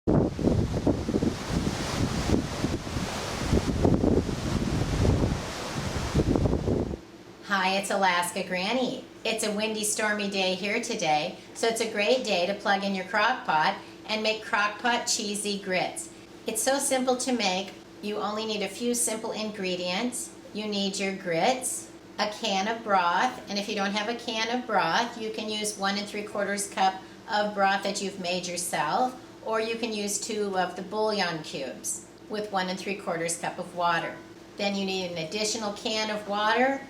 Hi, it's Alaska Granny. It's a windy, stormy day here today, so it's a great day to plug in your crock pot and make crock pot cheesy grits. It's so simple to make. You only need a few simple ingredients. You need your grits, a can of broth, and if you don't have a can of broth, you can use 1 3/4 cup of broth that you've made yourself, or you can use 2 of the bouillon cubes with 1 3/4 cup of water. Then you need an additional can of water.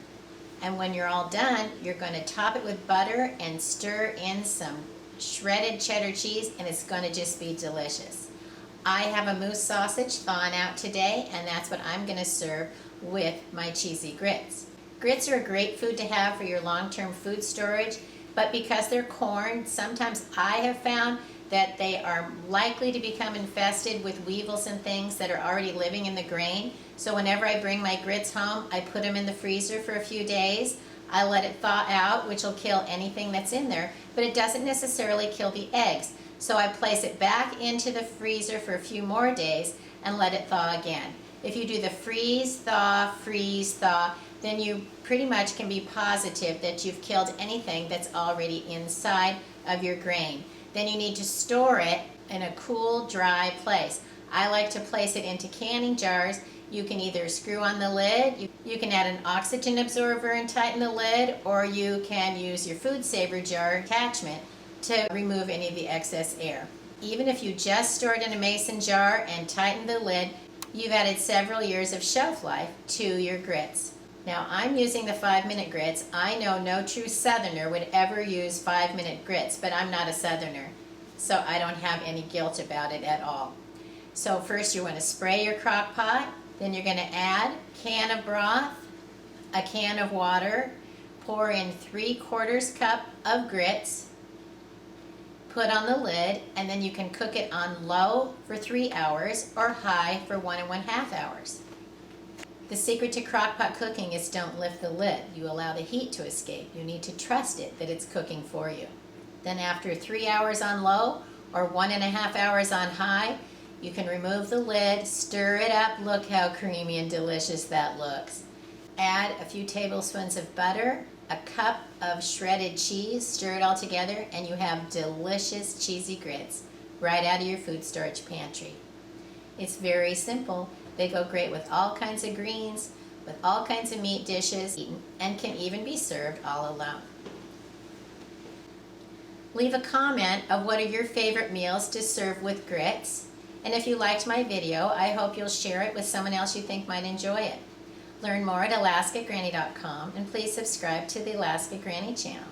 And when you're all done, you're going to top it with butter and stir in some shredded cheddar cheese, and it's going to just be delicious. I have a moose sausage thawing out today, and that's what I'm going to serve with my cheesy grits. Grits are a great food to have for your long-term food storage, but because they're corn, sometimes I have found that they are likely to become infested with weevils and things that are already living in the grain. So whenever I bring my grits home, I put them in the freezer for a few days. I let it thaw out, which will kill anything that's in there, but it doesn't necessarily kill the eggs. So I place it back into the freezer for a few more days and let it thaw again. If you do the freeze, thaw, then you pretty much can be positive that you've killed anything that's already inside of your grain. Then you need to store it in a cool, dry place. I like to place it into canning jars. You can either screw on the lid, you can add an oxygen absorber and tighten the lid, or you can use your food saver jar attachment to remove any of the excess air. Even if you just store it in a mason jar and tighten the lid, you've added several years of shelf life to your grits. Now I'm using the 5-minute grits. I know no true Southerner would ever use 5-minute grits, but I'm not a Southerner, so I don't have any guilt about it at all. So first you want to spray your crock pot, then you're going to add a can of broth, a can of water, pour in 3/4 cup of grits, put on the lid, and then you can cook it on low for 3 hours or high for 1 1/2 hours. The secret to crockpot cooking is don't lift the lid. You allow the heat to escape. You need to trust it that it's cooking for you. Then after 3 hours on low or 1 1/2 hours on high, you can remove the lid, stir it up. Look how creamy and delicious that looks. Add a few tablespoons of butter, a cup of shredded cheese, stir it all together, and you have delicious cheesy grits right out of your food storage pantry. It's very simple. They go great with all kinds of greens, with all kinds of meat dishes, and can even be served all alone. Leave a comment of what are your favorite meals to serve with grits. And if you liked my video, I hope you'll share it with someone else you think might enjoy it. Learn more at alaskagranny.com, and please subscribe to the Alaska Granny channel.